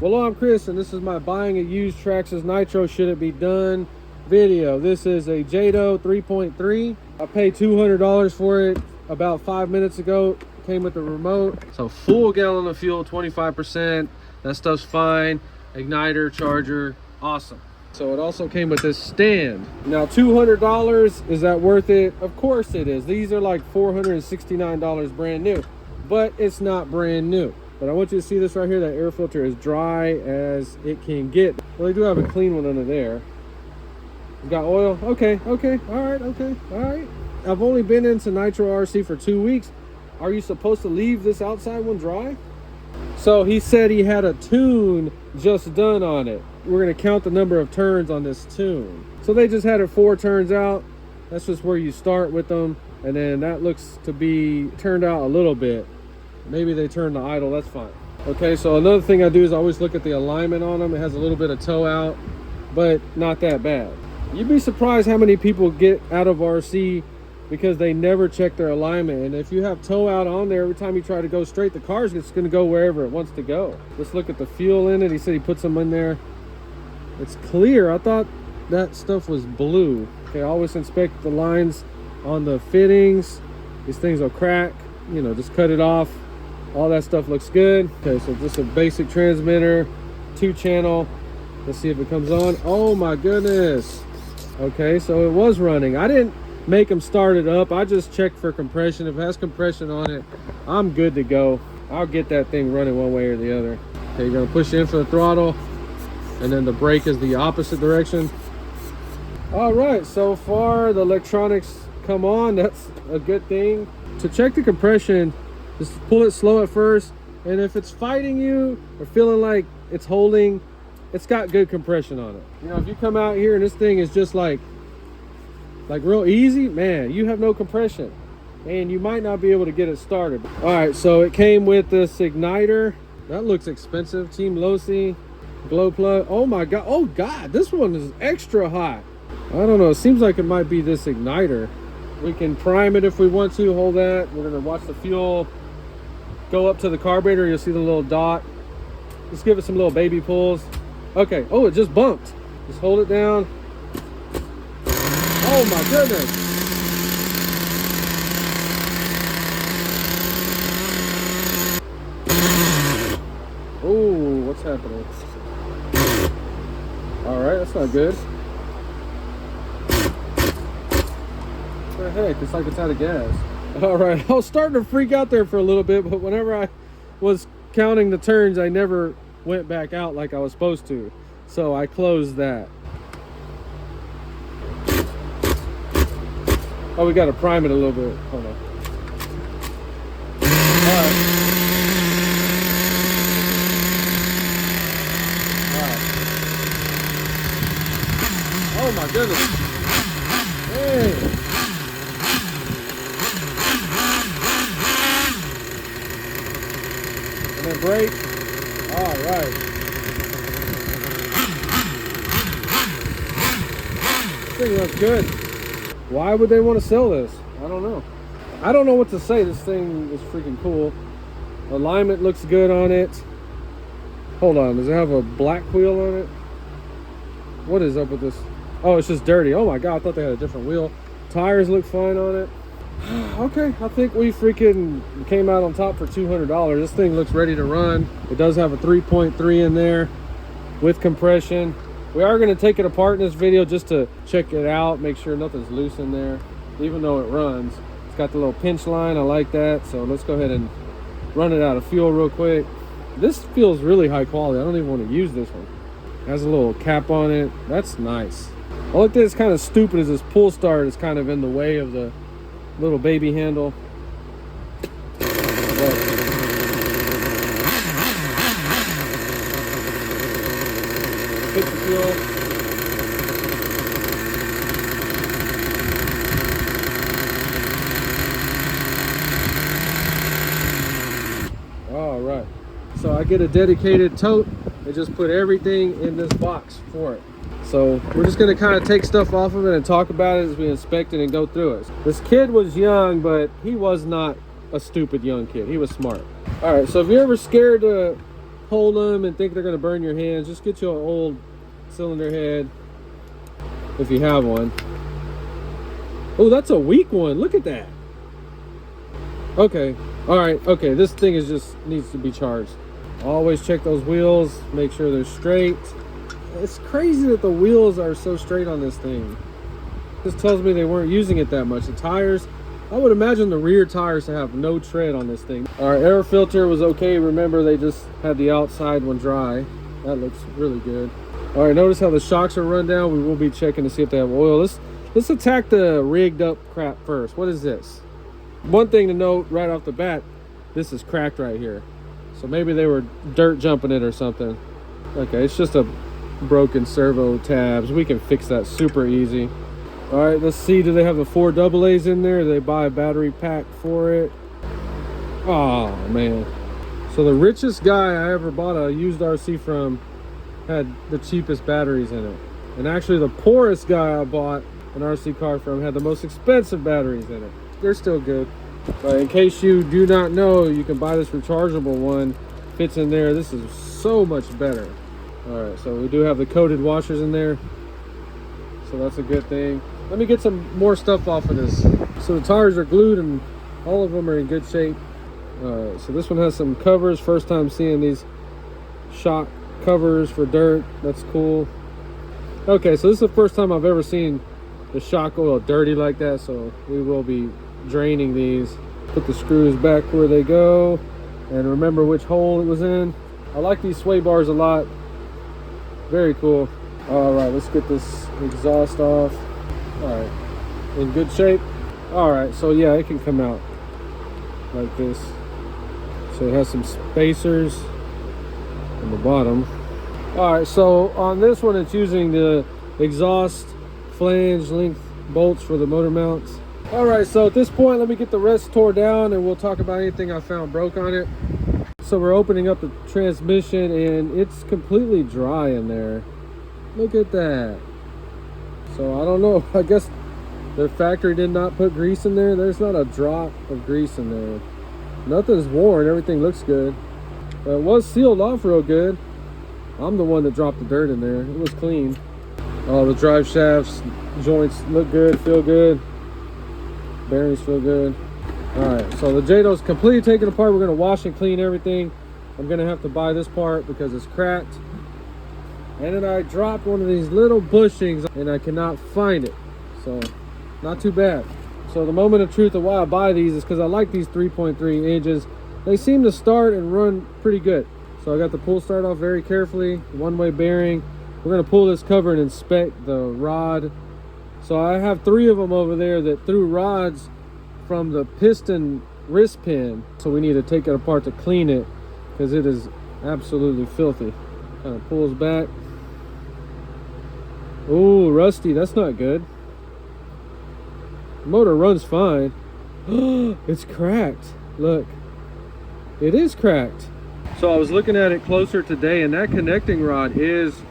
Well, I'm Chris, and this is my buying a used TRAXXAS Nitro Should It Be Done video. This is a JATO 3.3. I paid $200 for it about 5 minutes ago. Came with the remote. So full gallon of fuel, 25%. That stuff's fine. Igniter, charger, awesome. So it also came with this stand. Now $200, is that worth it? Of course it is. These are like $469 brand new, but it's not brand new. But I want you to see this right here. That air filter is dry as it can get. Well, they do have a clean one under there. It's got oil. Okay, all right. I've only been into Nitro RC for 2 weeks. Are you supposed to leave this outside one dry? So he said he had a tune just done on it. We're gonna count the number of turns on this tune. So they just had it 4 turns out. That's just where you start with them. And then that looks to be turned out a little bit. Maybe they turn the idle, that's fine. Okay, so another thing I do is I always look at the alignment on them. It has a little bit of toe out, but not that bad. You'd be surprised how many people get out of RC because they never check their alignment. And if you have toe out on there, every time you try to go straight, the car's just gonna go wherever it wants to go. Let's look at the fuel in it. He said he put some in there. It's clear. I thought that stuff was blue. Okay, always inspect the lines on the fittings. These things will crack, you know, just cut it off. All that stuff looks good. Okay, so just a basic transmitter, 2-channel. Let's see if it comes on. Oh my goodness. Okay, so it was running. I didn't make them start it up. I just checked for compression. If it has compression on it, I'm good to go. I'll get that thing running one way or the other. Okay, you're gonna push in for the throttle, and then the brake is the opposite direction. All right, so far the electronics come on. That's a good thing. To check the compression, just pull it slow at first, and if it's fighting you or feeling like it's holding, it's got good compression on it. You know, if you come out here and this thing is just like real easy, man, you have no compression and you might not be able to get it started. All right, so it came with this igniter. That looks expensive. Team Losi glow plug. Oh my god, oh god, this one is extra hot. I don't know, it seems like it might be this igniter. We can prime it if we want to. Hold that. We're gonna watch the fuel go up to the carburetor. You'll see the little dot. Just give it some little baby pulls. Okay, oh, it just bumped. Just hold it down. Oh my goodness. Oh, what's happening? All right, that's not good. What the heck? It's like it's out of gas. All right, I was starting to freak out there for a little bit, but whenever I was counting the turns, I never went back out like I was supposed to. So I closed that. Oh, we got to prime it a little bit. Hold on. All right. Oh my goodness. Hey. And then brake. All right. This thing looks good. Why would they want to sell this? I don't know. I don't know what to say. This thing is freaking cool. Alignment looks good on it. Hold on, does it have a black wheel on it? What is up with this? Oh, it's just dirty. Oh my god, I thought they had a different wheel. Tires look fine on it. Okay, I think we freaking came out on top for $200. This thing looks ready to run. It does have a 3.3 in there with compression. We are going to take it apart in this video just to check it out, make sure nothing's loose in there, even though it runs. It's got the little pinch line. I like that. So let's go ahead and run it out of fuel real quick. This feels really high quality. I don't even want to use this one. It has a little cap on it. That's nice. The only thing that's kind of stupid is this pull start is kind of in the way of the little baby handle. Hit the fuel. All right, so I get a dedicated tote and just put everything in this box for it. So we're just going to kind of take stuff off of it and talk about it as we inspect it and go through it. This kid was young, but he was not a stupid young kid. He was smart. All right, so if you're ever scared to hold them and think they're going to burn your hands, just get you an old cylinder head if you have one. Oh, that's a weak one. Look at that. Okay. All right. Okay. This thing is just needs to be charged. Always check those wheels. Make sure they're straight. It's crazy that the wheels are so straight on this thing. This tells me they weren't using it that much. The tires, I would imagine the rear tires to have no tread on this thing. Our air filter was okay. Remember, they just had the outside one dry. That looks really good. All right. Notice how the shocks are run down. We will be checking to see if they have oil. Let's attack the rigged up crap first. What is this? One thing to note right off the bat, this is cracked right here. So maybe they were dirt jumping it or something. Okay, it's just a broken servo tabs. We can fix that super easy. All right, let's see. Do they have the 4 AA's in there? Do they buy a battery pack for it? Oh, man. So the richest guy I ever bought a used RC from had the cheapest batteries in it. And actually the poorest guy I bought an RC car from had the most expensive batteries in it. They're still good. But in case you do not know, you can buy this rechargeable one. Fits in there. This is so much better. All right, so we do have the coated washers in there, so that's a good thing. Let me get some more stuff off of this. So the tires are glued and all of them are in good shape. All right, so this one has some covers. First time seeing these shock covers for dirt. That's cool. Okay, so this is the first time I've ever seen the shock oil dirty like that, so we will be draining these. Put the screws back where they go and remember which hole it was in. I like these sway bars a lot. Very cool. All right, let's get this exhaust off. All right, in good shape. All right, so yeah, it can come out like this. So it has some spacers on the bottom. All right, so on this one, it's using the exhaust flange length bolts for the motor mounts. All right, so at this point, let me get the rest tore down and we'll talk about anything I found broke on it. So we're opening up the transmission and it's completely dry in there. Look at that. So I don't know, I guess the factory did not put grease in there. There's not a drop of grease in there. Nothing's worn, everything looks good. It was sealed off real good. I'm the one that dropped the dirt in there. It was clean. All the drive shafts, joints look good, feel good. Bearings feel good. All right, so the JATO's completely taken apart. We're gonna wash and clean everything. I'm gonna have to buy this part because it's cracked. And then I dropped one of these little bushings and I cannot find it. So, not too bad. So the moment of truth of why I buy these is because I like these 3.3 inches. They seem to start and run pretty good. So I got the pull start off very carefully, one-way bearing. We're gonna pull this cover and inspect the rod. So I have 3 of them over there that threw rods from the piston wrist pin. So we need to take it apart to clean it because it is absolutely filthy. Kind of pulls back. Ooh, rusty, that's not good. The motor runs fine. It's cracked. Look, it is cracked. So I was looking at it closer today and that connecting rod is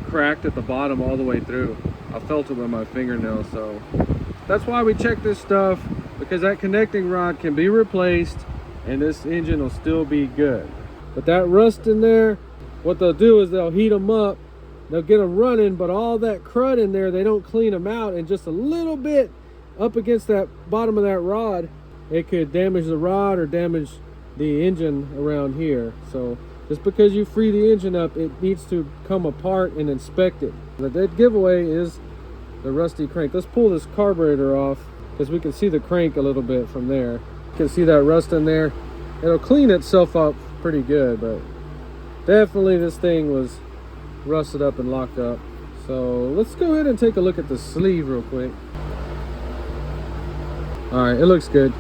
cracked at the bottom all the way through. I felt it with my fingernail, so that's why we check this stuff, because that connecting rod can be replaced and this engine will still be good. But that rust in there, what they'll do is they'll heat them up, they'll get them running, but all that crud in there, they don't clean them out, and just a little bit up against that bottom of that rod, it could damage the rod or damage the engine around here. So just because you free the engine up, it needs to come apart and inspect it. The dead giveaway is the rusty crank. Let's pull this carburetor off because we can see the crank a little bit from there. You can see that rust in there. It'll clean itself up pretty good, but definitely this thing was rusted up and locked up. So let's go ahead and take a look at the sleeve real quick. All right, it looks good.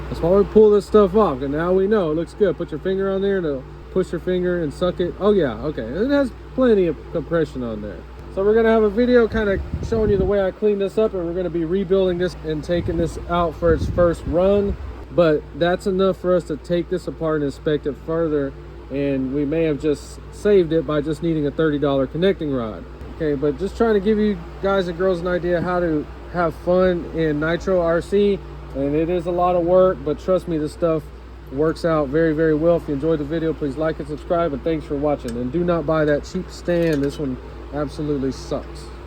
That's why we pull this stuff off, and now we know it looks good. Put your finger on there and it'll push your finger and suck it. Oh yeah, okay. It has plenty of compression on there. So we're gonna have a video kind of showing you the way I clean this up, and we're gonna be rebuilding this and taking this out for its first run. But that's enough for us to take this apart and inspect it further, and we may have just saved it by just needing a $30 connecting rod. Okay, but just trying to give you guys and girls an idea how to have fun in Nitro RC. And it is a lot of work, but trust me, this stuff Works out very, very well. If you enjoyed the video, please like and subscribe, and thanks for watching. And do not buy that cheap stand. This one absolutely sucks.